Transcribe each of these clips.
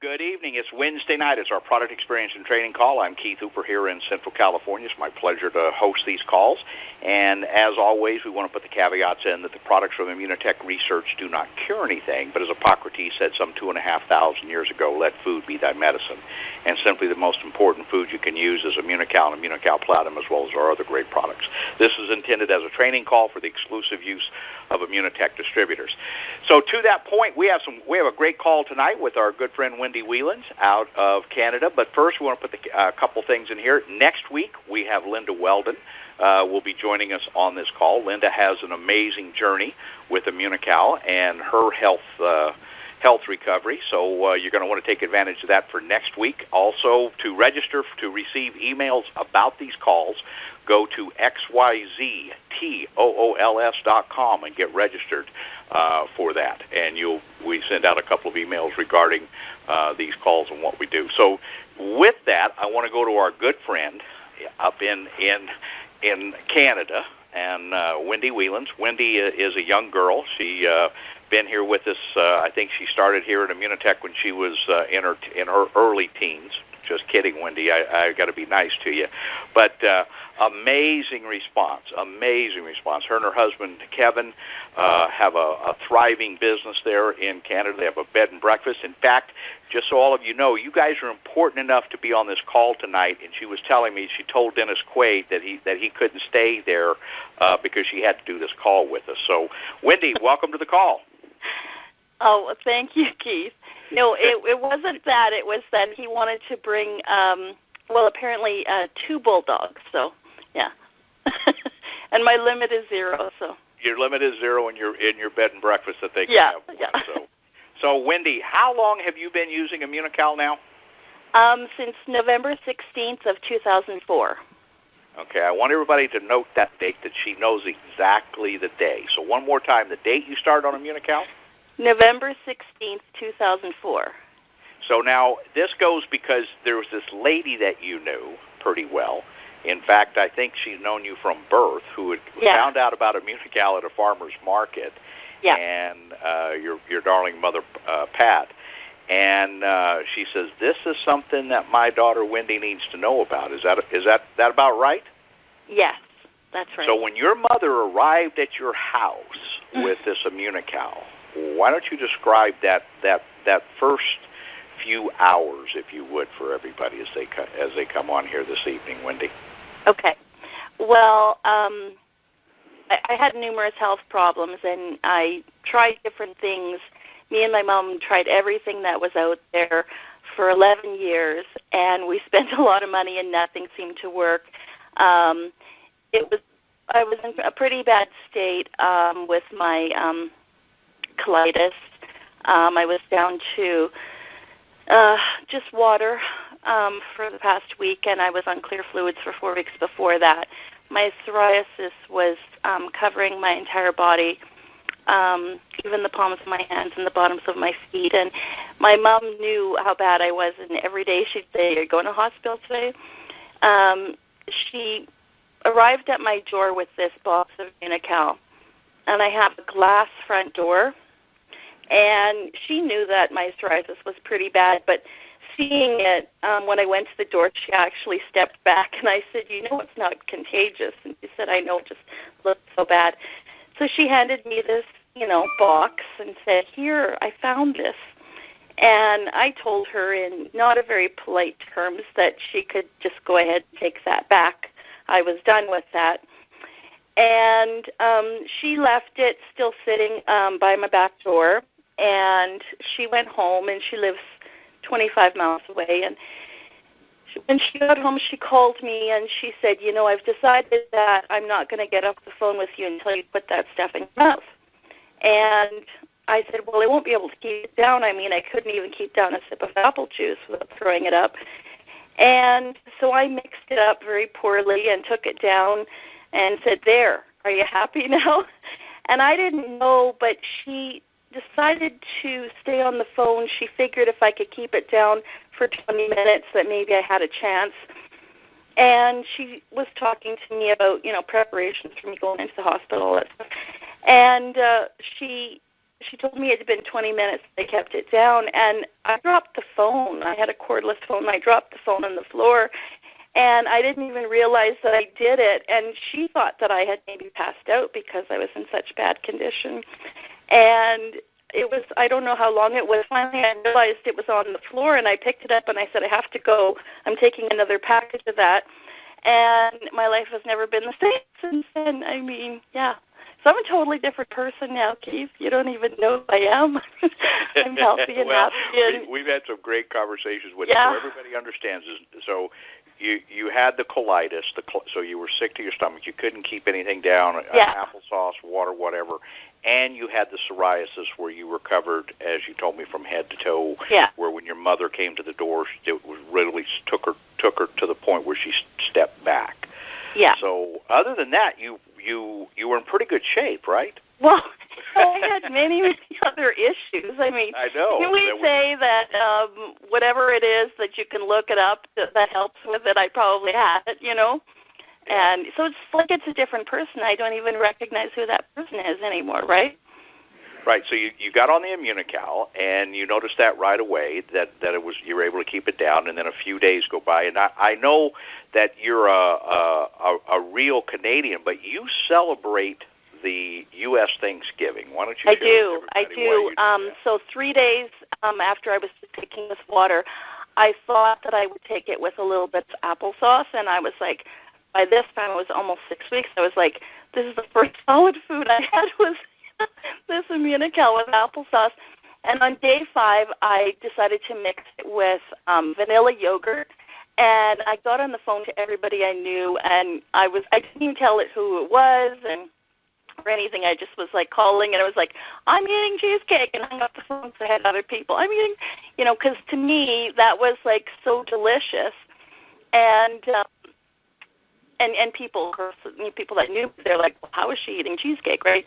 Good evening. It's Wednesday night. It's our product experience and training call. I'm Keith Hooper here in Central California. It's my pleasure to host these calls. And as always, we want to put the caveats in that the products from Immunotech Research do not cure anything, but as Hippocrates said some 2,500 years ago, let food be thy medicine. And simply the most important food you can use is Immunical and Immunical Platinum, as well as our other great products. This is intended as a training call for the exclusive use of Immunotech distributors. So to that point, we have a great call tonight with our good friend Wendy Whelans out of Canada. But first, we want to put a couple things in here. Next week, we have Linda Weldon will be joining us on this call. Linda has an amazing journey with Immunical and her health recovery, so you're going to want to take advantage of that for next week. Also, to register to receive emails about these calls, go to xyztools.com and get registered for that. And we send out a couple of emails regarding these calls and what we do. So with that, I want to go to our good friend up in Canada, and Wendy Whelans. Wendy is a young girl. She been here with us. I think she started here at Immunotech when she was in her early teens. Just kidding, Wendy. I got to be nice to you. But amazing response. Her and her husband, Kevin, have a thriving business there in Canada. They have a bed and breakfast. In fact, just so all of you know, you guys are important enough to be on this call tonight. And she was telling me, she told Dennis Quaid that he couldn't stay there because she had to do this call with us. So, Wendy, welcome to the call. Oh, thank you, Keith. No, it wasn't that. It was that he wanted to bring, apparently 2 bulldogs. So, yeah. And my limit is 0. So your limit is 0 in your bed and breakfast that they can have. Yeah. So, Wendy, how long have you been using Immunical now? Since November 16th of 2004. Okay, I want everybody to note that date, that she knows exactly the day. So one more time, the date you started on Immunical? November 16th, 2004. So now this goes because there was this lady that you knew pretty well. In fact, I think she's known you from birth, who had found out about Immunical at a farmer's market, and your darling mother, Pat. And she says, this is something that my daughter Wendy needs to know about. Is that about right? Yes, that's right. So when your mother arrived at your house with this Immunical, why don't you describe that first few hours, if you would, for everybody as they come on here this evening, Wendy? Okay. Well, I had numerous health problems, and I tried different things. Me and my mom tried everything that was out there for 11 years, and we spent a lot of money, and nothing seemed to work. I was in a pretty bad state with my colitis. I was down to just water for the past week, and I was on clear fluids for 4 weeks before that. My psoriasis was covering my entire body, even the palms of my hands and the bottoms of my feet. And my mom knew how bad I was, and every day she'd say, "Are you going to hospital today?" She arrived at my door with this box of Immunical, and I have a glass front door. And she knew that my psoriasis was pretty bad, but seeing it, when I went to the door, she actually stepped back, and I said, it's not contagious. And she said, I know, it just looks so bad. So she handed me this, box and said, here, I found this. And I told her in not a very polite terms that she could just go ahead and take that back. I was done with that. And she left it still sitting by my back door, and she went home, and she lives 25 miles away. And when she got home, she called me, and she said, I've decided that I'm not going to get off the phone with you until you put that stuff in your mouth. And I said, well, I won't be able to keep it down. I mean, I couldn't even keep down a sip of apple juice without throwing it up. And so I mixed it up very poorly and took it down and said, there, are you happy now? And I didn't know, but she decided to stay on the phone. She figured if I could keep it down for 20 minutes that maybe I had a chance. And she was talking to me about, preparations for me going into the hospital. And she she told me it had been 20 minutes. They kept it down, and I dropped the phone. I had a cordless phone. I dropped the phone on the floor, and I didn't even realize that I did it. And she thought that I had maybe passed out because I was in such bad condition. And it was, I don't know how long it was. Finally, I realized it was on the floor, and I picked it up, and I said, I have to go. I'm taking another package of that. And my life has never been the same since then. I mean, yeah. So I'm a totally different person now, Keith. You don't even know who I am. I'm healthy and well, happy. We've had some great conversations with yeah. you, so everybody understands this. So you had the colitis, so you were sick to your stomach. You couldn't keep anything down, applesauce, water, whatever. And you had the psoriasis where you recovered, as you told me, from head to toe, where when your mother came to the door, it was really took her to the point where she stepped back. Yeah. So other than that, you were in pretty good shape, right? Well, I had many other issues. I mean, I know. Can we say that whatever it is that you can look it up that helps with it, I probably had it, you know? And so it's like it's a different person. I don't even recognize who that person is anymore, right? Right. So you got on the Immunical, and you noticed that right away that it was you were able to keep it down, and then a few days go by. And I know that you're a real Canadian, but you celebrate the U.S. Thanksgiving. Why don't you share with everybody why you do that? So 3 days after I was taking this water, I thought that I would take it with a little bit of applesauce, and I was like, by this time it was almost 6 weeks. I was like, this is the first solid food I had was this Immunical with applesauce. And on day 5, I decided to mix it with vanilla yogurt. And I got on the phone to everybody I knew, and I didn't even tell it who it was or anything. I just was like calling, and I was like, I'm eating cheesecake, and hung up the phone because I had other people. I'm eating, because to me that was like so delicious. And people, of course, people that knew, they're like, well, how is she eating cheesecake, right?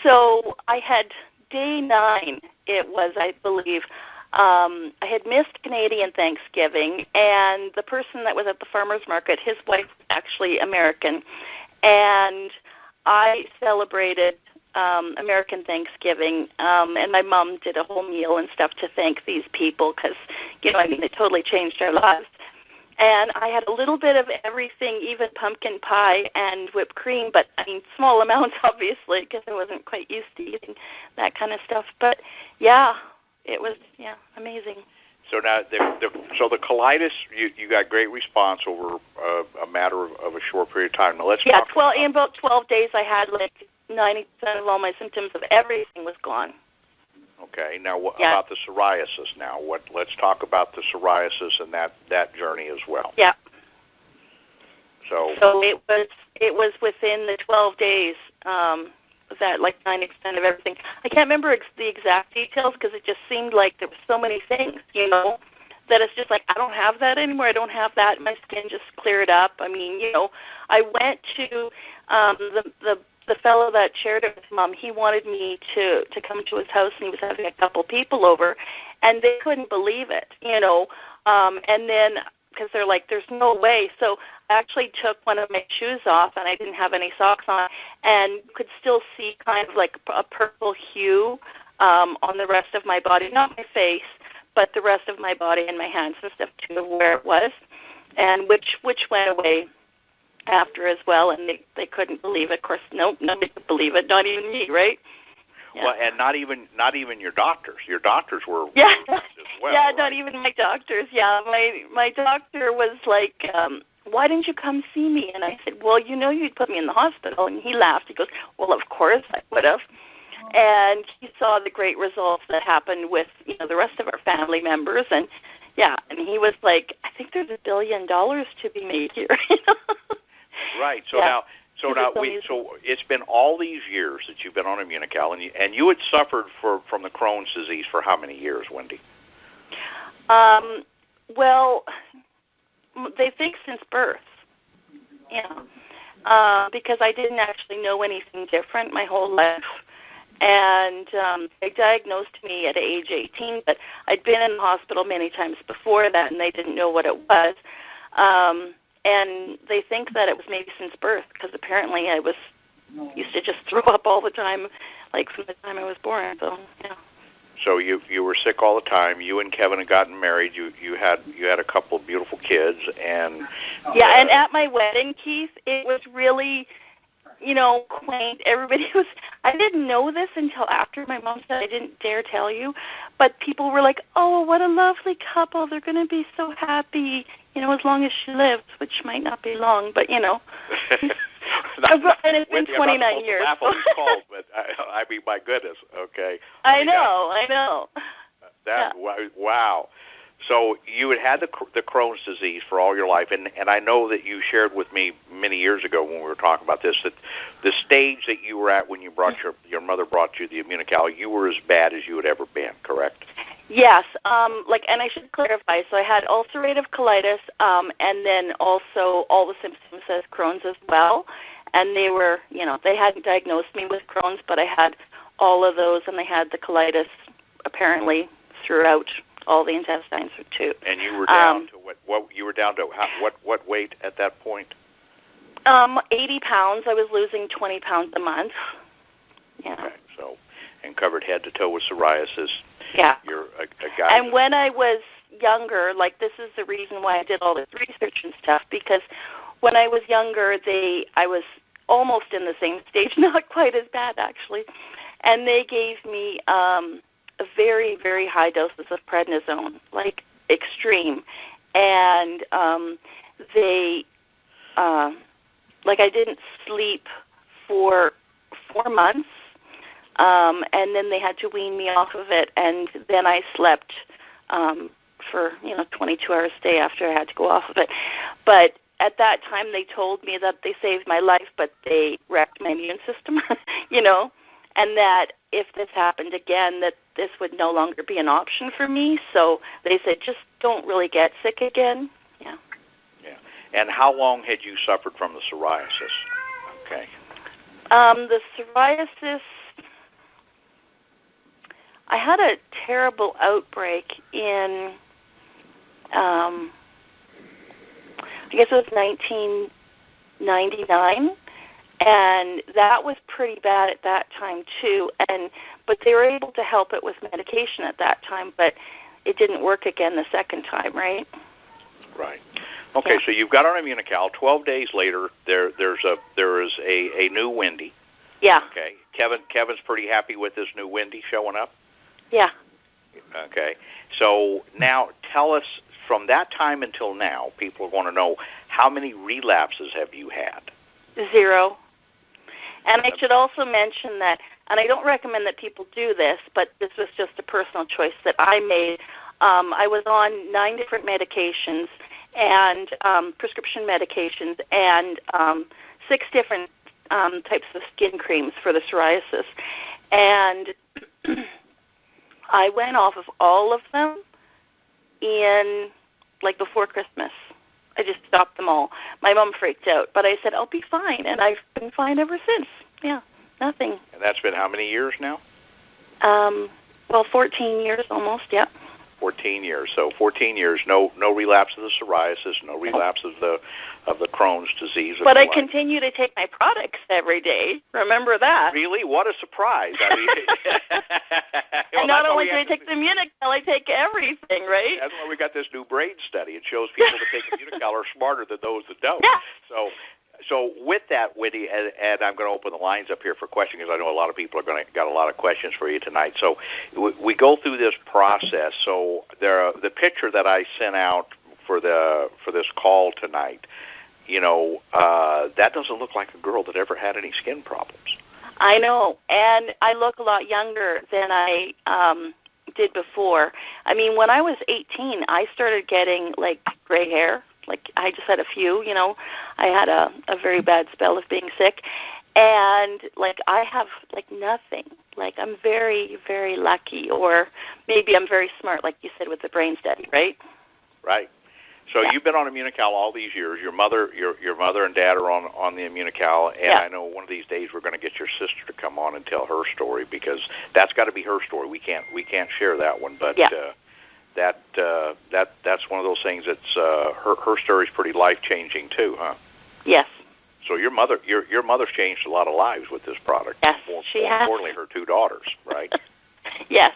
So I had day 9, it was, I believe, I had missed Canadian Thanksgiving, and the person that was at the farmer's market, his wife was actually American, and I celebrated American Thanksgiving, and my mom did a whole meal and stuff to thank these people because, it totally changed our lives. And I had a little bit of everything, even pumpkin pie and whipped cream, but, small amounts, obviously, because I wasn't quite used to eating that kind of stuff. But, it was, amazing. So now, the colitis, you got great response over a matter of a short period of time. Now, let's talk in about 12 days, I had, 90% of all my symptoms of everything was gone. Okay. Now, about the psoriasis now? Let's talk about the psoriasis and that journey as well. Yeah. So it was within the 12 days that 90% of everything. I can't remember the exact details because it just seemed like there were so many things, that it's just like, I don't have that anymore. I don't have that. My skin just cleared up. I went to the fellow that shared it with Mom. He wanted me to come to his house, and he was having a couple people over, and they couldn't believe it, and then because they're like, there's no way. So I actually took one of my shoes off, and I didn't have any socks on, and could still see kind of like a purple hue on the rest of my body, not my face, but the rest of my body and my hands and stuff too, where it was, and which went away after as well, and they couldn't believe it. Of course, nobody could believe it, not even me, right? Yeah. Well, and not even your doctors. Your doctors were as well. Yeah, right? Not even my doctors. Yeah, my doctor was like, why didn't you come see me? And I said, well, you'd put me in the hospital. And he laughed. He goes, well, of course I would have. And he saw the great results that happened with the rest of our family members, and and he was like, I think there's $1 billion to be made here. Right. So now it's been all these years that you've been on Immunical, and you had suffered from the Crohn's disease for how many years, Wendy? Well, they think since birth. Because I didn't actually know anything different my whole life. And they diagnosed me at age 18, but I'd been in the hospital many times before that, and they didn't know what it was. And they think that it was maybe since birth, because apparently I was used to just throw up all the time, like from the time I was born. So yeah. So you were sick all the time. You and Kevin had gotten married. You had a couple of beautiful kids, and yeah. And at my wedding, Keith, it was really, quaint. Everybody was. I didn't know this until after my mom said I didn't dare tell you, but people were like, "Oh, what a lovely couple! They're going to be so happy, as long as she lives," which might not be long, but and it's been 29 years. Laugh on these calls, but I mean, my goodness. Okay. I know. Wow. So you had the Crohn's disease for all your life, and I know that you shared with me many years ago when we were talking about this that the stage that you were at when you brought your mother brought you the Immunical, you were as bad as you had ever been, correct? Yes. And I should clarify. So I had ulcerative colitis, and then also all the symptoms as Crohn's as well. And they were, they hadn't diagnosed me with Crohn's, but I had all of those, and I had the colitis apparently throughout all the intestines too. And you were down to what you were down to what weight at that point? 80 pounds. I was losing 20 pounds a month. Yeah. Okay. So, and covered head to toe with psoriasis. Yeah. You're a guy. And when I was younger, this is the reason why I did all this research and stuff, because when I was younger, I was almost in the same stage, not quite as bad actually, and they gave me very, very high doses of prednisone, like extreme, and I didn't sleep for 4 months, and then they had to wean me off of it, and then I slept for 22 hours a day after I had to go off of it. But at that time, they told me that they saved my life, but they wrecked my immune system, and that if this happened again, that this would no longer be an option for me. So they said, just don't really get sick again. Yeah. Yeah. And how long had you suffered from the psoriasis? Okay. The psoriasis, I had a terrible outbreak in, I guess it was 1999. And that was pretty bad at that time too. But they were able to help it with medication at that time, but it didn't work again the second time, right? Right. Okay, yeah. So you've got our Immunical. 12 days later, there is a new Wendy. Yeah. Okay. Kevin's pretty happy with this new Wendy showing up. Yeah. Okay. So now tell us, from that time until now, people want to know, how many relapses have you had? 0. And I should also mention that, and I don't recommend that people do this, but this was just a personal choice that I made. I was on 9 different medications and prescription medications and 6 different types of skin creams for the psoriasis. And I went off of all of them before Christmas. I just stopped them all. My mom freaked out, but I said, I'll be fine, and I've been fine ever since. Yeah, nothing. And that's been how many years now? 14 years almost, yeah. 14 years. So 14 years, no relapse of the psoriasis, no relapse of the Crohn's disease. But I continue to take my products every day. Remember that. Really? What a surprise. I mean, and not only do I take the Immunical, I take everything, right? That's why we got this new brain study. It shows people that take Immunical are smarter than those that don't. Yeah. So with that, Wendy, and I'm going to open the lines up here for questions because I know a lot of people are got a lot of questions for you tonight. So we go through this process. So the picture that I sent out for this call tonight, that doesn't look like a girl that ever had any skin problems. I know, and I look a lot younger than I did before. I mean, when I was 18, I started getting gray hair. I just had a few, I had a very bad spell of being sick, and I have nothing. I'm very, very lucky, or maybe I'm very smart, like you said with the brain study, right? Right. So You've been on Immunical all these years. Your mother and dad are on the Immunical, and I know one of these days we're going to get your sister to come on and tell her story, because that's got to be her story. We can't share that one, but that's one of those things that's her story's pretty life-changing too, huh? Yes. So your mother's changed a lot of lives with this product. Yes, she has. More importantly, her 2 daughters, right? Yes.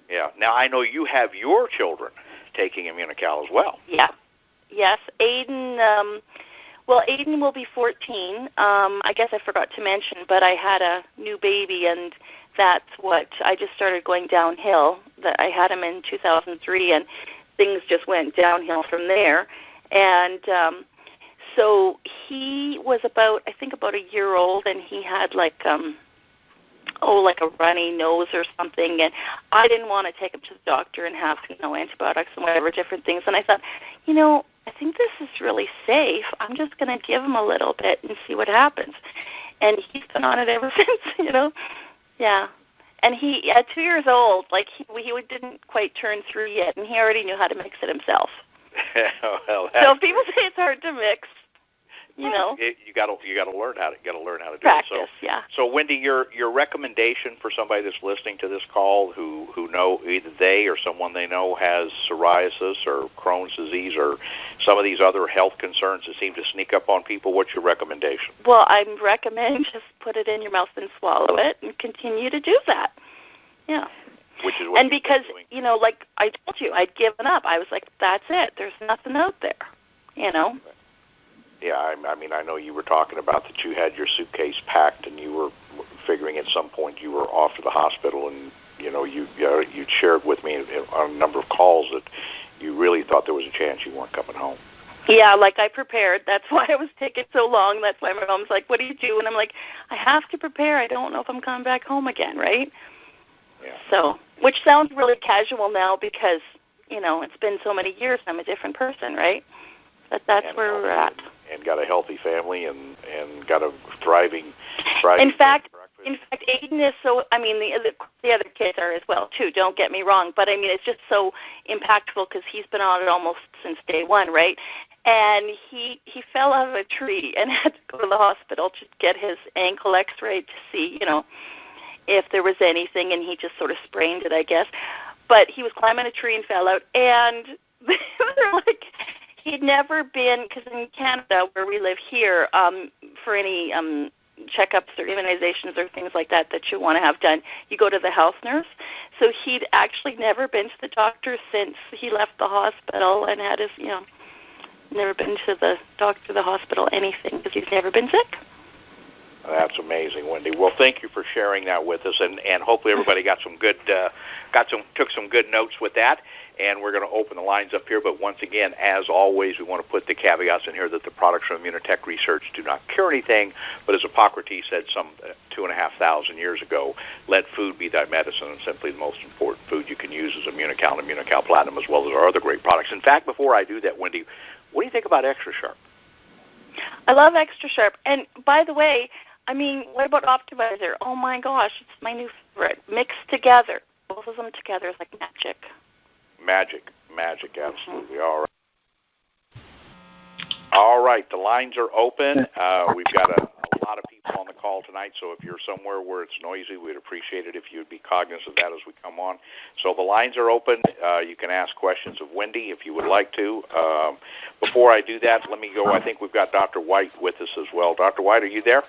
Yeah. Now, I know you have your children taking Immunical as well. Yeah. Yes. Aiden will be 14. I guess I forgot to mention, but I had a new baby, and that's what I just started going downhill. That I had him in 2003, and things just went downhill from there. And so he was about a year old, and he had like a runny nose or something, and I didn't want to take him to the doctor and have, antibiotics and whatever different things. And I thought, I think this is really safe. I'm just going to give him a little bit and see what happens. And he's been on it ever since, Yeah. And he, at 2 years old, he didn't quite turn 3 yet, and he already knew how to mix it himself. Well, so if people say it's hard to mix, you got to learn how to practice, do it. Yeah. So Wendy, your recommendation for somebody that's listening to this call who know either they or someone they know has psoriasis or Crohn's disease or some of these other health concerns that seem to sneak up on people, what's your recommendation? Well, I recommend just put it in your mouth and swallow it and continue to do that. Yeah. Which is what because, like I told you, I'd given up. I was like, that's it. There's nothing out there, Yeah, I know you were talking about that you had your suitcase packed and you were figuring at some point you were off to the hospital, and you shared with me on a number of calls that you really thought there was a chance you weren't coming home. Yeah, I prepared. That's why it was taking so long. That's why my mom's like, what do you do? And I'm like, I have to prepare. I don't know if I'm coming back home again, right? Yeah. So, which sounds really casual now because, it's been so many years and I'm a different person, right? That's where we're at. And got a healthy family and got a thriving In fact, Aiden is so, the other kids are as well, too, don't get me wrong, but, it's just so impactful because he's been on it almost since day one, right? And he fell out of a tree and had to go to the hospital to get his ankle x-ray to see, if there was anything, and he just sort of sprained it, I guess. But he was climbing a tree and fell out, and they're like, he'd never been, because in Canada, where we live here, for any checkups or immunizations or things like that you want to have done, you go to the health nurse. So he'd actually never been to the doctor since he left the hospital and had his, never been to the doctor, the hospital, anything, because he's never been sick. That's amazing, Wendy. Well, thank you for sharing that with us, and hopefully everybody took some good notes with that. And we're going to open the lines up here. But once again, as always, we want to put the caveats in here that the products from Immunotech Research do not cure anything. But as Hippocrates said some 2,500 years ago, let food be thy medicine, and simply the most important food you can use is Immunical and Immunical Platinum, as well as our other great products. In fact, before I do that, Wendy, what do you think about Extra Sharp? I love Extra Sharp. And by the way, what about Optimizer? Oh, my gosh, it's my new favorite. Mixed together. Both of them together is like magic. Magic, absolutely. All right, the lines are open. We've got a lot of people on the call tonight, so if you're somewhere where it's noisy, we'd appreciate it if you'd be cognizant of that as we come on. So the lines are open. You can ask questions of Wendy if you would like to. Before I do that, let me go. I think we've got Dr. White with us as well. Dr. White, are you there?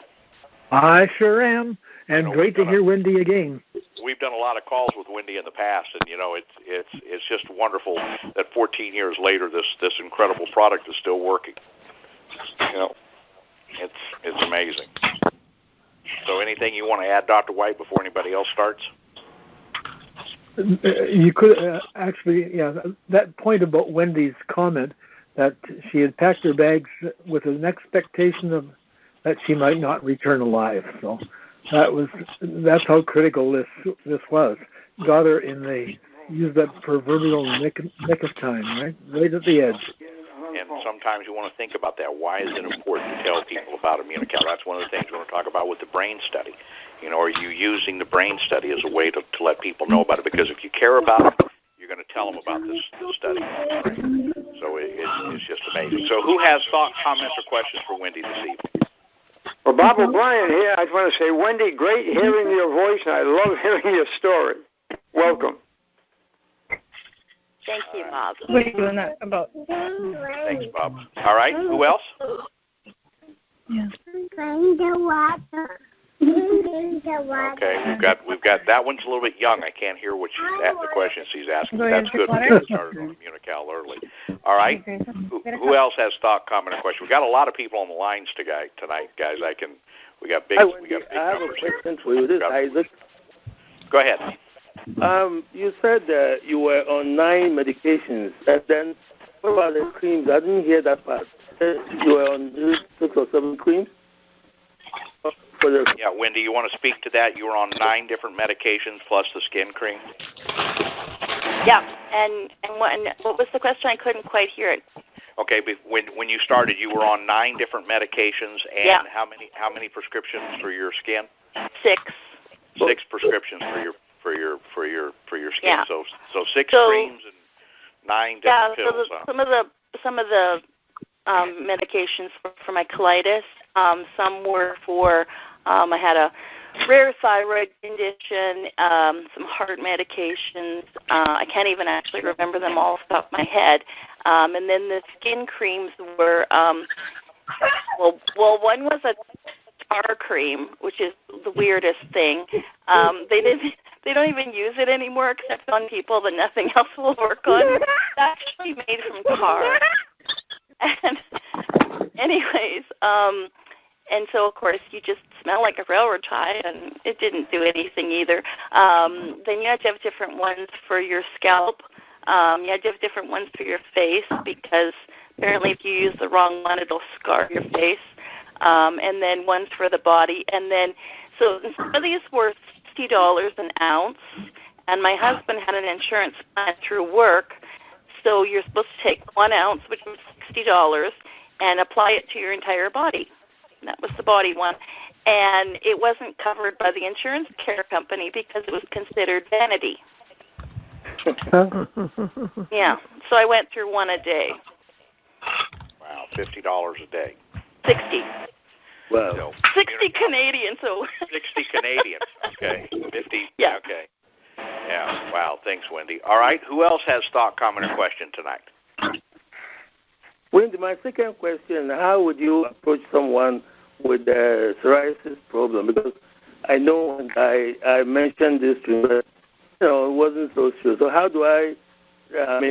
I sure am, and great to hear Wendy again. We've done a lot of calls with Wendy in the past, and it's just wonderful that 14 years later, this incredible product is still working. It's amazing. So, anything you want to add, Dr. White, before anybody else starts? You could that point about Wendy's comment that she had packed her bags with an expectation of that she might not return alive. So that's how critical this was. Got her use that proverbial nick of time, right at the edge. And sometimes you want to think about that. Why is it important to tell people about Immunical? That's one of the things we want to talk about with the brain study. Are you using the brain study as a way to let people know about it? Because if you care about it, you're going to tell them about this study. Right? So it's just amazing. So who has thoughts, comments, or questions for Wendy this evening? Well, Bob O'Brien here. I just want to say, Wendy, great hearing your voice, and I love hearing your story. Welcome. Thank you, Bob. What are you doing that about? Thanks, Bob. All right, who else? Yeah. Drink the water. Okay, we've got that one's a little bit young. I can't hear what the question she's asking. That's good. We got started on Immunical early. All right. Who else has thought, comment, or question? We got a lot of people on the lines tonight, guys. We got big. We got big I have numbers a question for you. This is Isaac. Go ahead. You said that you were on 9 medications, and then what about the creams? I didn't hear that part. You were on 6 or 7 creams. Yeah, Wendy, you want to speak to that? You were on 9 different medications plus the skin cream. Yeah, and what was the question? I couldn't quite hear it. Okay, but when you started, you were on 9 different medications, and how many prescriptions for your skin? 6. 6 prescriptions for your skin. Yeah. So 6 creams and 9 different pills. Some of the medications for my colitis. Some were for I had a rare thyroid condition, some heart medications. I can't even actually remember them all off the top of my head. And then the skin creams were, one was a tar cream, which is the weirdest thing. They don't even use it anymore except on people that nothing else will work on. It's actually made from tar. And anyways, and so, of course, you just smell like a railroad tie, and it didn't do anything either. Then you had to have different ones for your scalp. You had to have different ones for your face because apparently if you use the wrong one, it'll scar your face. And then ones for the body. And then, so some of these were $60 an ounce, and my husband had an insurance plan through work, so you're supposed to take 1 ounce, which was $60, and apply it to your entire body. That was the body one. And it wasn't covered by the insurance care company because it was considered vanity. Yeah. So I went through 1 a day. Wow, $50 a day. 60. Wow. So, 60 Canadian, so. 60 Canadian. Okay. 50. Yeah. Okay. Yeah. Wow. Thanks, Wendy. All right. Who else has thought, comment, or question tonight? Wendy, my second question, how would you approach someone with a psoriasis problem? Because I know when I mentioned this to him, but, it wasn't so sure. So how do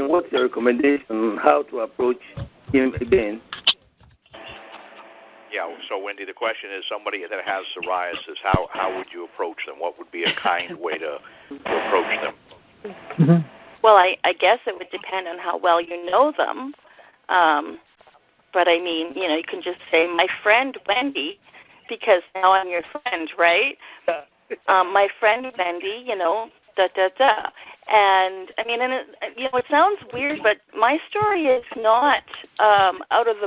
what's your recommendation on how to approach him again? Yeah, so Wendy, the question is somebody that has psoriasis, how would you approach them? What would be a kind way to approach them? Mm-hmm. Well, I guess it would depend on how well you know them. But I mean, you can just say, my friend Wendy, because now I'm your friend, right? My friend Wendy, da-da-da. And, I mean, it sounds weird, but my story is not out of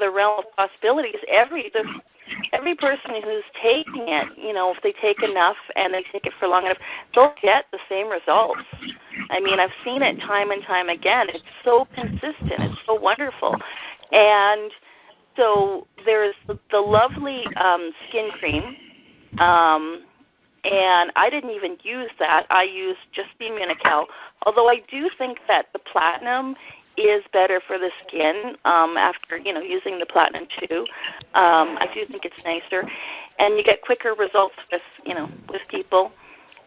the realm of possibilities. Every person who's taking it, if they take enough and they take it for long enough, they'll get the same results. I mean, I've seen it time and time again. It's so consistent. It's so wonderful. And so there's the lovely skin cream, and I didn't even use that. I used just the Immunical, although I do think that the platinum is better for the skin after, using the platinum too. I do think it's nicer, and you get quicker results with people.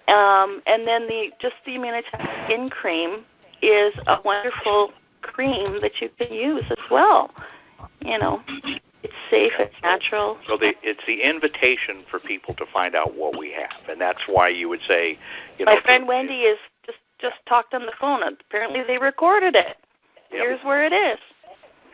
And then the Immunitech skin cream is a wonderful cream that you can use as well. It's safe, it's natural. So it's the invitation for people to find out what we have, and that's why you would say, my friend Wendy is just talked on the phone. Apparently they recorded it. Yep. Here's where it is.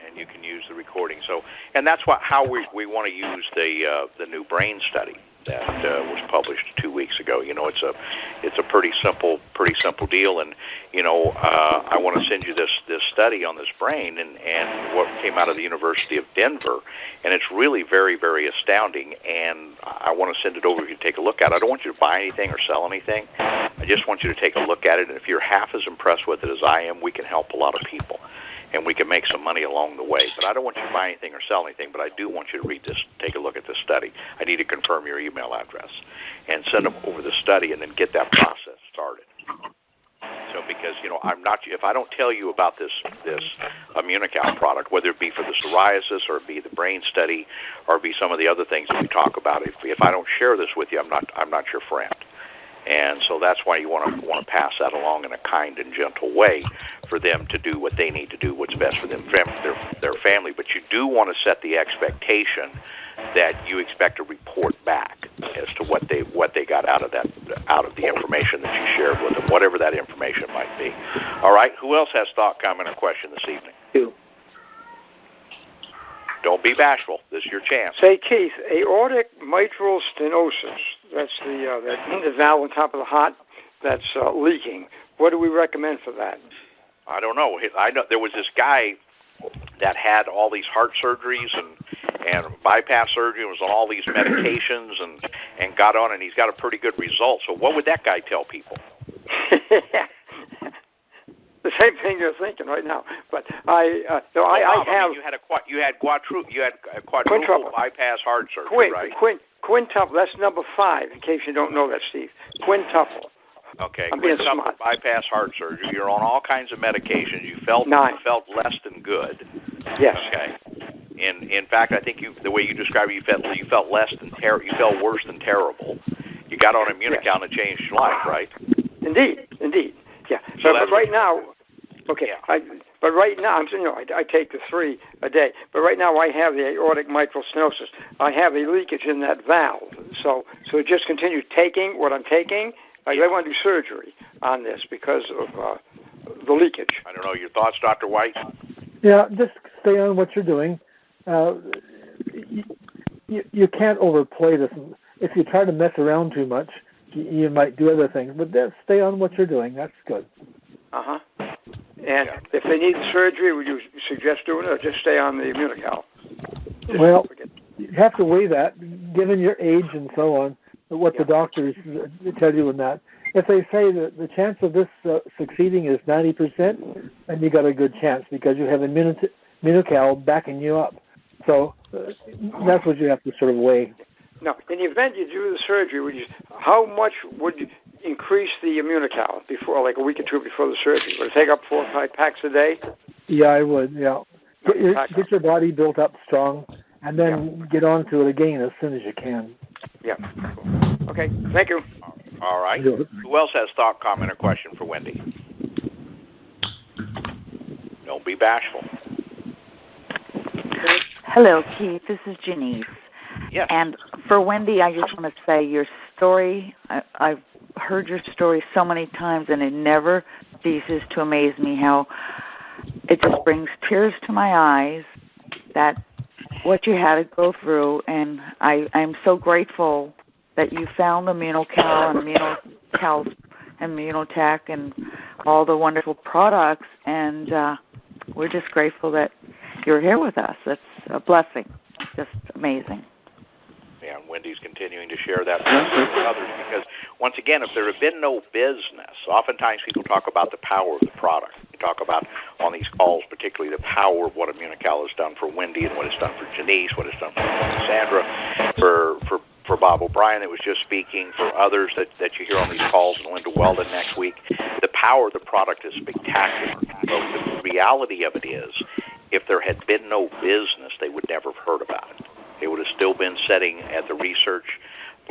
And you can use the recording. So, and that's how we want to use the new brain study that was published 2 weeks ago. It's a pretty simple deal, and I want to send you this study on this brain and what came out of the University of Denver, and it's really very, very astounding. And I want to send it over for you to take a look at. I don't want you to buy anything or sell anything. I just want you to take a look at it, and if you're half as impressed with it as I am, we can help a lot of people. And we can make some money along the way. But I don't want you to buy anything or sell anything, but I do want you to read this, take a look at this study. I need to confirm your email address and send them over the study and then get that process started. So because, if I don't tell you about this Immunical product, whether it be for the psoriasis or it be the brain study or it be some of the other things that we talk about, if I don't share this with you, I'm not your friend. And so that's why you want to pass that along in a kind and gentle way for them to do what they need to do, what's best for them, their family. But you do want to set the expectation that you expect a report back as to what they got out of the information that you shared with them, whatever that information might be. All right. Who else has thought, comment, or question this evening? You. Don't be bashful. This is your chance. Say, Keith, aortic mitral stenosis. That's the valve on top of the heart that's leaking. What do we recommend for that? I don't know. I know there was this guy that had all these heart surgeries and bypass surgery, and was on all these medications and got on, and he's got a pretty good result. So what would that guy tell people? The same thing you're thinking right now, but I have. You had quadruple bypass heart surgery, right? Quintuple. That's number 5. In case you don't know that, Steve. Quintuple. Okay, quintuple bypass heart surgery. You're on all kinds of medications. You felt less than good. Yes. Okay. In fact, I think the way you described it, you felt less than you felt worse than terrible. You got on Immunical and it changed your life, right? Indeed. Yeah. So but right now, okay. Yeah. But right now, I take the 3 a day. But right now, I have the aortic mitral stenosis. I have a leakage in that valve. So just continue taking what I'm taking. I want to do surgery on this because of the leakage. I don't know. Your thoughts, Dr. White? Yeah, just stay on what you're doing. You can't overplay this. If you try to mess around too much, you might do other things. But stay on what you're doing. That's good. Uh-huh. And if they need surgery, would you suggest doing it or just stay on the Immunical? Well, you have to weigh that, given your age and so on, what the doctors tell you in that. If they say that the chance of this succeeding is 90%, then you got a good chance because you have Immunical backing you up. So that's what you have to sort of weigh. Now, in the event you do the surgery, how much would you increase the Immunical before, like a week or 2 before the surgery? Would it take up 4 or 5 packs a day? Yeah, I would. Yeah, get your body built up strong, and then get on to it again as soon as you can. Yeah. Okay. Thank you. All right. Who else has thought, comment, or question for Wendy? Don't be bashful. Hello, Keith. This is Janice. Yes. And for Wendy, I just want to say your story, I've heard your story so many times, and it never ceases to amaze me how it just brings tears to my eyes that what you had to go through. And I'm so grateful that you found Immunical and Immunotech and all the wonderful products. And we're just grateful that you're here with us. It's a blessing. Just amazing. Yeah, and Wendy's continuing to share that with others because, once again, if there had been no business, oftentimes people talk about the power of the product. We talk about, on these calls, particularly the power of what Immunical has done for Wendy and what it's done for Janice, what it's done for Sandra, for Bob O'Brien that was just speaking, for others that you hear on these calls, and Linda Weldon next week. The power of the product is spectacular. But the reality of it is, if there had been no business, they would never have heard about it. They would have still been sitting at the research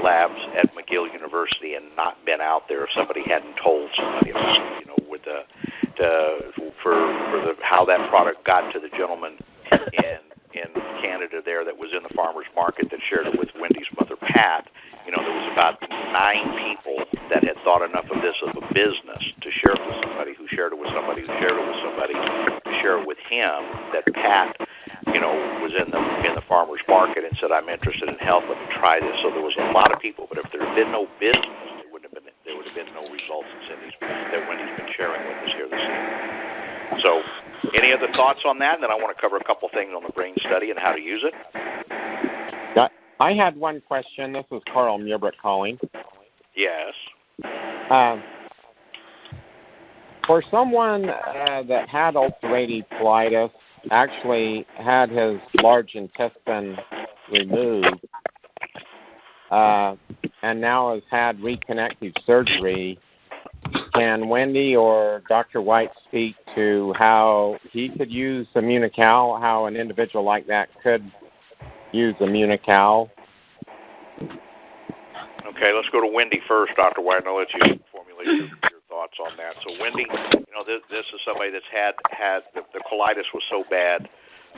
labs at McGill University and not been out there if somebody hadn't told somebody about it. With how that product got to the gentleman in Canada there that was in the farmer's market that shared it with Wendy's mother, Pat. There was about 9 people that had thought enough of this as a business to share it with somebody who shared it with somebody who shared it with somebody to share it with him, that Pat was in the farmer's market and said, I'm interested in health, let me try this. So there was a lot of people, but if there had been no business, there would have been no results that Wendy's been sharing with us here this evening. So any other thoughts on that? And then I want to cover a couple things on the brain study and how to use it. I had one question. This is Carl Murbrook calling. Yes. For someone that had ulcerative colitis, actually had his large intestine removed, and now has had reconnective surgery, can Wendy or Dr. White speak to how he could use Immunical, how an individual like that could use Immunical? Okay, let's go to Wendy first, Dr. White, and I'll let you formulate your thoughts on that. So, Wendy, this is somebody that's had the colitis was so bad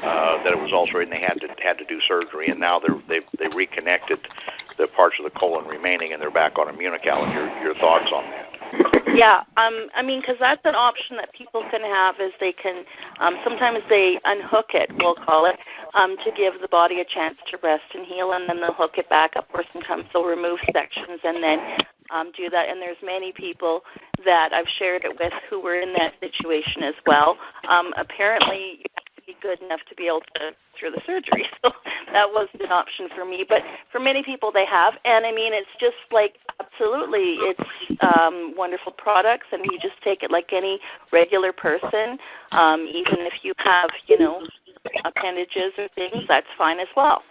that it was ulcerated, and they had to do surgery, and now they reconnected the parts of the colon remaining, and they're back on Immunical. And your thoughts on that? Yeah, I mean, because that's an option that people can have is they can, sometimes they unhook it, we'll call it, to give the body a chance to rest and heal, and then they'll hook it back up, or sometimes they'll remove sections and then do that. And there's many people that I've shared it with who were in that situation as well. Apparently, you have to be good enough to be able to through the surgery, so that wasn't an option for me. But for many people, they have, and I mean, it's just like absolutely, it's wonderful products, and you just take it like any regular person. Even if you have, appendages or things, that's fine as well.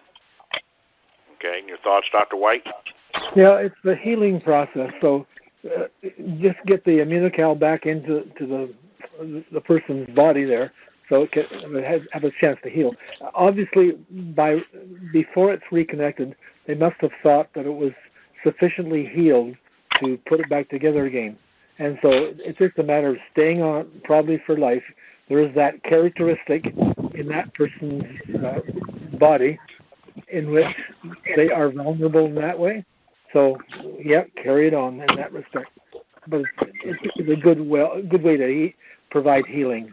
Okay, and your thoughts, Dr. White? Yeah, it's the healing process. So just get the Immunical back into the person's body there, so it can have a chance to heal. Obviously, before it's reconnected, they must have thought that it was sufficiently healed to put it back together again. And so it's just a matter of staying on it probably for life. There is that characteristic in that person's body in which they are vulnerable in that way. So, yeah, carry it on in that respect. But it's a good way to provide healing.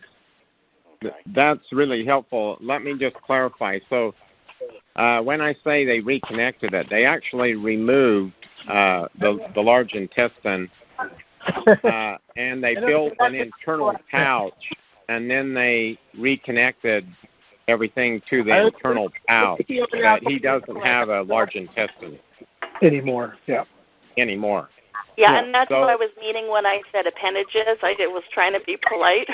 That's really helpful. Let me just clarify. So when I say they reconnected it, they actually removed the large intestine, and they built an internal pouch, and then they reconnected everything to the internal pouch. That he doesn't have a large intestine anymore. Yeah. Yeah, and that's what I was meaning when I said appendages. I was trying to be polite,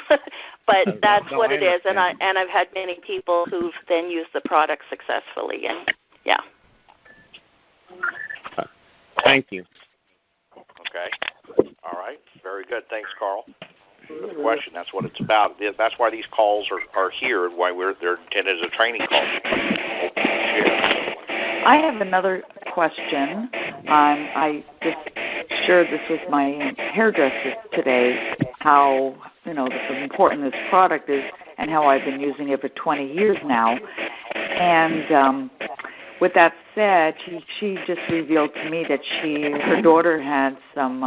but that's what it is. And I've had many people who've then used the product successfully, and yeah. Thank you. Okay. All right. Very good. Thanks, Carl, for the question. That's what it's about. That's why these calls are here, and why they're intended as a training call. I have another question. I just shared this with my hairdresser today, how important this product is and how I've been using it for 20 years now. And with that said, she just revealed to me that her daughter had some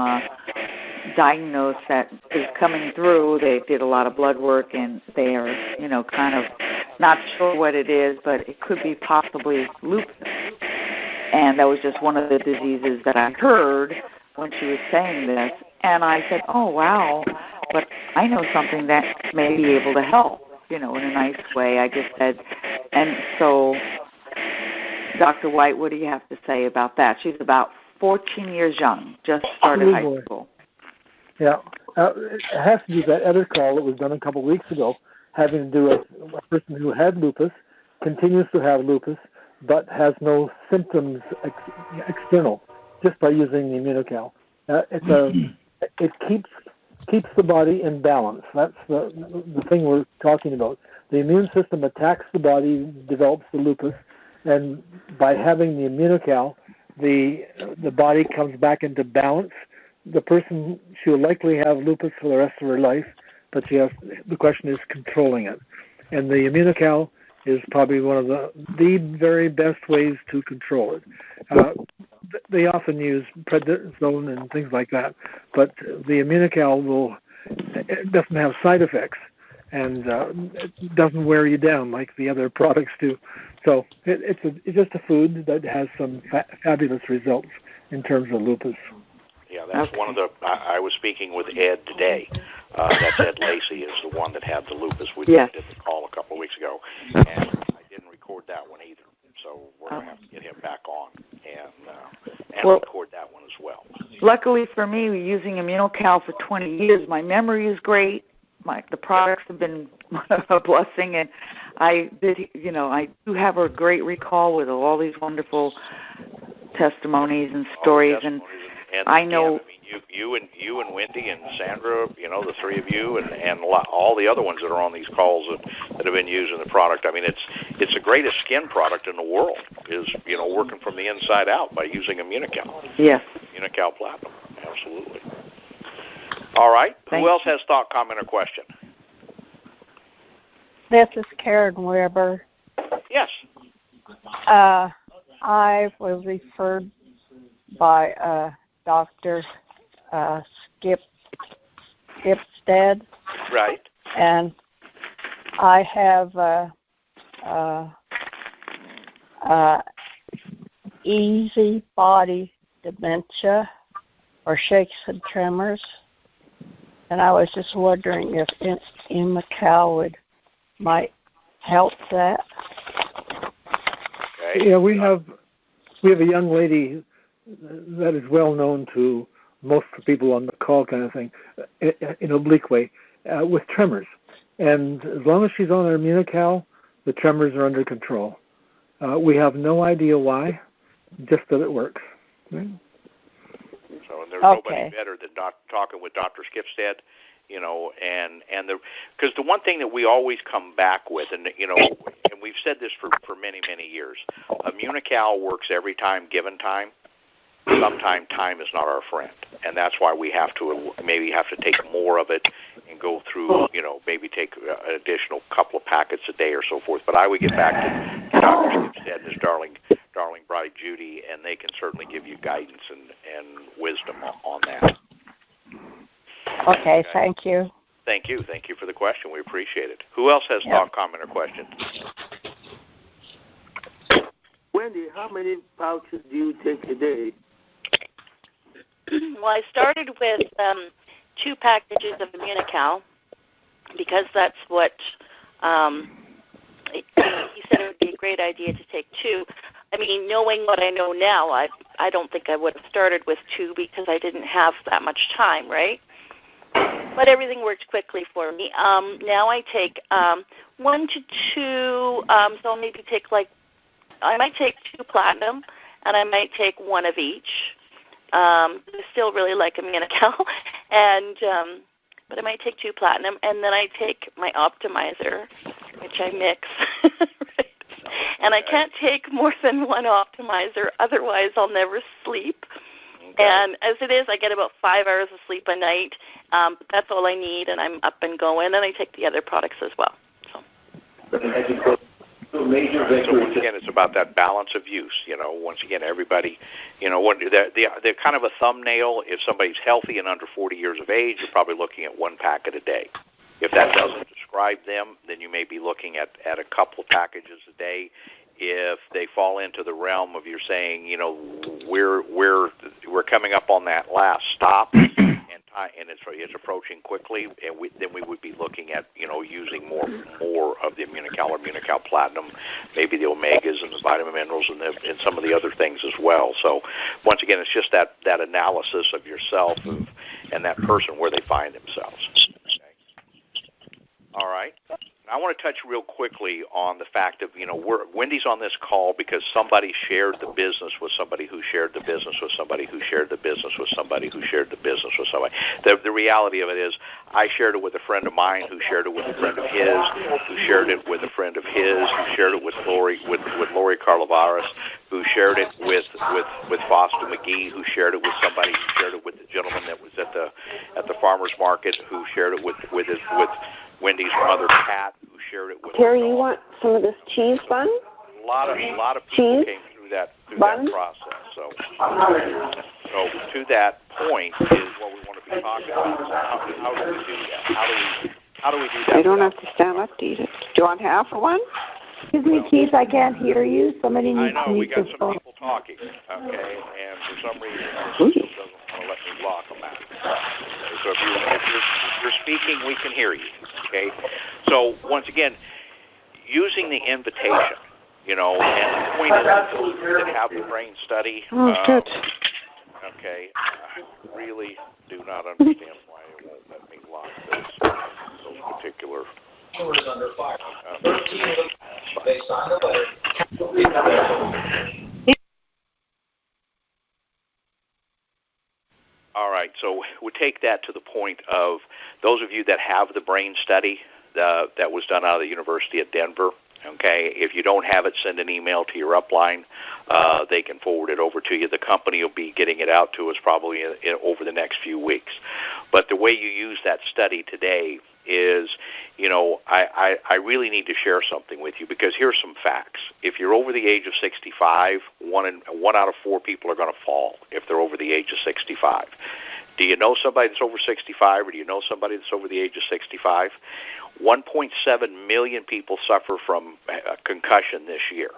diagnosis that is coming through. They did a lot of blood work, and they are, kind of not sure what it is, but it could be possibly lupus. And that was just one of the diseases that I heard when she was saying this. And I said, oh, wow, but I know something that may be able to help, in a nice way. I just said, and so, Dr. White, what do you have to say about that? She's about 14 years young, just started high school. Yeah. It has to do with that other call that was done a couple of weeks ago, having to do with a person who had lupus, continues to have lupus, but has no symptoms external, just by using the Immunical. It keeps the body in balance. That's the thing we're talking about. The immune system attacks the body, develops the lupus, and by having the Immunical, the body comes back into balance. The person, she will likely have lupus for the rest of her life, but the question is controlling it. And the Immunical is probably one of the very best ways to control it. They often use prednisone and things like that, but the Immunical it doesn't have side effects, and it doesn't wear you down like the other products do. So it's just a food that has some fabulous results in terms of lupus. Yeah, that's one of the. I was speaking with Ed today. That's Ed Lacey is the one that had the lupus. We did the call a couple of weeks ago, and I didn't record that one either. So we're going to have to get him back on and record that one as well. Luckily for me, using Immunical for 20 years, my memory is great. The products have been a blessing, and I do have a great recall with all these wonderful testimonies and stories, and And I know. Again, I mean, you and Wendy and Sandra, the three of you, and all the other ones that are on these calls that have been using the product. I mean, it's the greatest skin product in the world. Is working from the inside out by using Immunical. Yes. Immunical Platinum, absolutely. All right. Who else has thought, comment, or question? This is Karen Weber. Yes. I was referred by Dr. Skipstead. Right. And I have easy body dementia or shakes and tremors. And I was just wondering if Immunical might help that. Okay. Yeah, we have a young lady that is well known to most of the people on the call, kind of thing, in oblique way, with tremors. And as long as she's on her Immunical, the tremors are under control. We have no idea why, just that it works. Right? So and there's nobody better than talking with Dr. Skipstead, because the one thing that we always come back with, and we've said this for many, many years, Immunical works every time given time. Sometimes time is not our friend, and that's why we have to take more of it and go through, maybe take an additional couple of packets a day or so forth. But I would get back to Dr. Skipstead and his darling bride Judy, and they can certainly give you guidance and wisdom on that. Okay, thank you. Thank you for the question. We appreciate it. Who else has thought, comment, or question? Wendy, how many pouches do you take a day? Well, I started with 2 packages of Immunical because that's what he said it would be a great idea to take 2. I mean, knowing what I know now, I don't think I would have started with 2 because I didn't have that much time, right? But everything worked quickly for me. Now I take 1 to 2, so I'll maybe take I might take 2 platinum, and I might take 1 of each. I still really like Immunical, but I might take 2 platinum, and then I take my optimizer, which I mix. Right? And I can't take more than 1 optimizer, otherwise I'll never sleep. Okay. And as it is, I get about 5 hours of sleep a night. That's all I need, and I'm up and going. And I take the other products as well. So once again, it's about that balance of use. Once again, everybody, they're kind of a thumbnail. If somebody's healthy and under 40 years of age, you're probably looking at 1 packet a day. If that doesn't describe them, then you may be looking at a couple of packages a day. If they fall into the realm of you're saying, we're coming up on that last stop, and it's approaching quickly, and then we would be looking at using more of the Immunical or Immunical Platinum, maybe the omegas and the vitamin minerals and some of the other things as well. So once again, it's just that analysis of yourself and that person where they find themselves. Okay. All right. I want to touch real quickly on the fact of, Wendy's on this call because somebody shared the business with somebody who shared the business with somebody who shared the business with somebody who shared the business with somebody. The reality of it is I shared it with a friend of mine who shared it with a friend of his, who shared it with a friend of his, who shared it with Lori Carlavaris, who shared it with Foster McGee, who shared it with somebody who shared it with the gentleman that was at the farmer's market, who shared it with Wendy's mother, Pat, who shared it with. Terry, you want some of this cheese bun? A lot of people came through that process. So to that point is what we want to be talking about. So how do we do that? How do we do that? You don't have to stand up to eat it. Do you want half of one? Excuse me, Keith, I can't hear you. Somebody needs to we got some people talking, okay, and for some reason our system doesn't want to let me block them out. Okay, so if you're speaking, we can hear you, okay? So once again, using the invitation, and the point is to have the brain study. Good. Okay, I really do not understand why it won't let me lock those particular. Under fire. 13 based on the letter. right. So we take that to the point of those of you that have the brain study that was done out of the University of Denver. Okay, if you don't have it, send an email to your upline. They can forward it over to you. The company will be getting it out to us probably over the next few weeks. But the way you use that study today is, I really need to share something with you, because here's some facts. If you're over the age of 65, one out of 4 people are going to fall if they're over the age of 65. Do you know somebody that's over 65, or do you know somebody that's over the age of 65? 1.7 million people suffer from a concussion this year.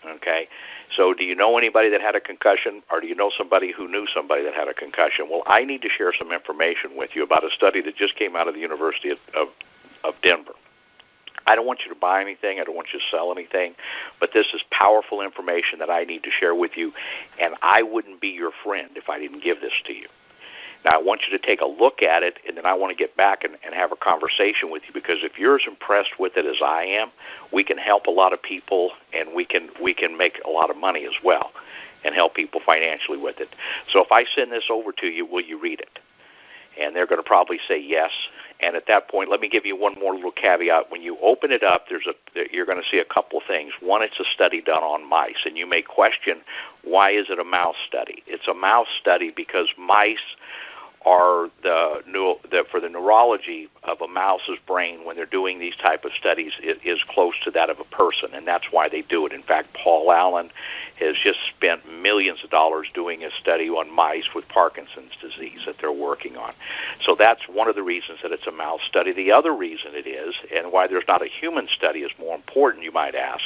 Okay, so do you know anybody that had a concussion, or do you know somebody who knew somebody that had a concussion? Well, I need to share some information with you about a study that just came out of the University of Denver. I don't want you to buy anything. I don't want you to sell anything. But this is powerful information that I need to share with you, and I wouldn't be your friend if I didn't give this to you. Now, I want you to take a look at it, and then I want to get back and have a conversation with you, because if you're as impressed with it as I am, we can help a lot of people, and we can make a lot of money as well and help people financially with it. So if I send this over to you, will you read it? And they're going to probably say yes. And at that point, let me give you one more little caveat. When you open it up, you're going to see a couple of things. One, it's a study done on mice, and you may question, why is it a mouse study? It's a mouse study because mice are for the neurology of a mouse's brain when they're doing these type of studies is close to that of a person, and that's why they do it. In fact, Paul Allen has just spent millions of dollars doing a study on mice with Parkinson's disease that they're working on. So that's one of the reasons that it's a mouse study. The other reason it is, and why there's not a human study is more important, you might ask,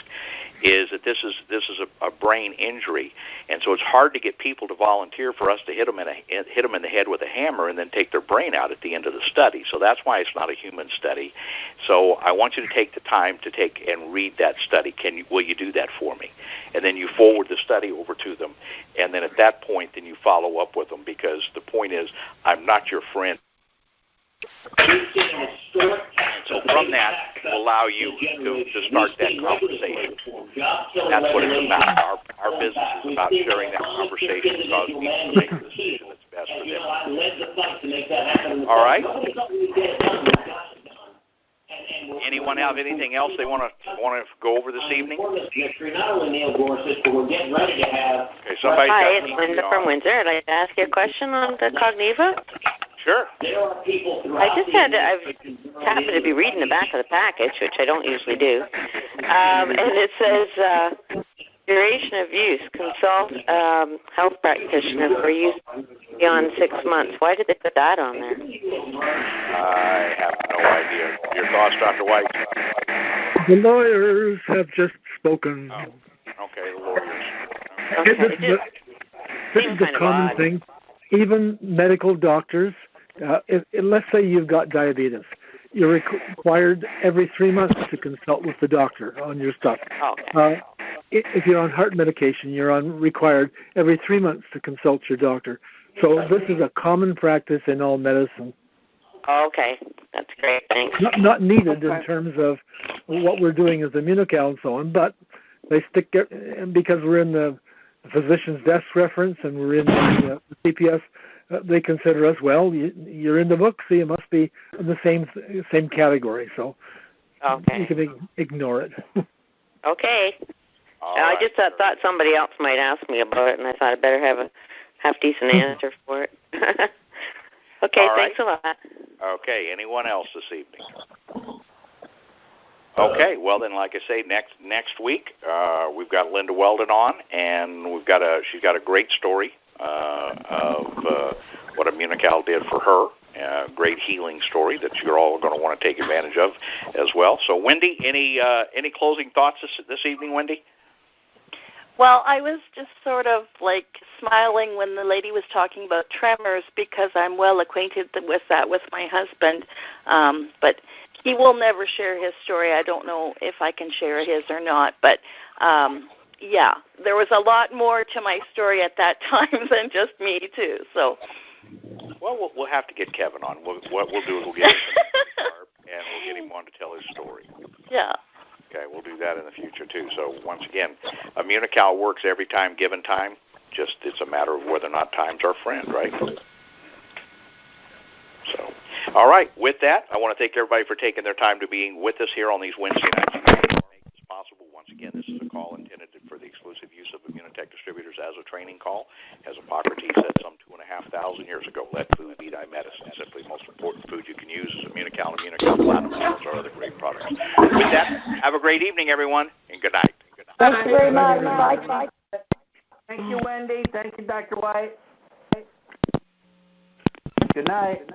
is that this is a brain injury, and so it's hard to get people to volunteer for us to hit them in the head with a hammer and then take their brain out at the end of the study. So that's why it's not a human study. So I want you to take the time to take and read that study. Will you do that for me? And then you forward the study over to them, and then at that point, then you follow up with them, because the point is, I'm not your friend. So from that, will allow you to start that conversation. That's what it's about. Our business is about sharing that conversation because people make the decision that's best for them. All right? Anyone have anything else they want to go over this evening? Okay, somebody's Hi, it's Linda from Windsor. I'd like to ask you a question on the Cogniva. Sure. I happened to be reading the back of the package, which I don't usually do, and it says duration of use, consult health practitioner for use beyond 6 months. Why did they put that on there? I have no idea. Your thoughts, Dr. White? The lawyers have just spoken. Oh, okay, the lawyers. Okay. This is a common thing. Even medical doctors, let's say you've got diabetes, you're required every 3 months to consult with the doctor on your stuff. Okay. If you're on heart medication, you're required every 3 months to consult your doctor. So this is a common practice in all medicine. Okay, that's great. Thanks. Not needed in terms of what we're doing as Immunocal and so on, but they stick because we're in the physician's desk reference and we're in the CPS. They consider us, well, you're in the book, so you must be in the same category. So okay. You can ignore it. Okay. Right. I just thought somebody else might ask me about it, and I thought I'd better have a half-decent answer for it. Okay, right. Thanks a lot. Okay, anyone else this evening? Okay, well then, like I say, next week we've got Linda Weldon on, and she's got a great story of what Immunocal did for her. Great healing story that you're all going to want to take advantage of as well. So, Wendy, any closing thoughts this evening, Wendy? Well, I was just sort of like smiling when the lady was talking about tremors, because I'm well acquainted with that with my husband. But he will never share his story. I don't know if I can share his or not. But, yeah, there was a lot more to my story at that time than just me, too. So. Well, we'll have to get Kevin on. What we'll do is we'll get him and we'll get him on to tell his story. Yeah. Okay, we'll do that in the future, too. So, once again, Immunocal works every time given time. Just it's a matter of whether or not time's our friend, right? All right. With that, I want to thank everybody for taking their time to being with us here on these Wednesday nights. Make this possible. Once again, this is a call intended for the exclusive use of Immunotech distributors as a training call. As Hippocrates said some 2,500 years ago, let food be thy medicine. Simply the most important food you can use is Immunical, Platinum, and those are other great products. With that, have a great evening, everyone, and good night. Thank you very much. Bye. Thank you, Wendy. Thank you, Dr. White. Good night.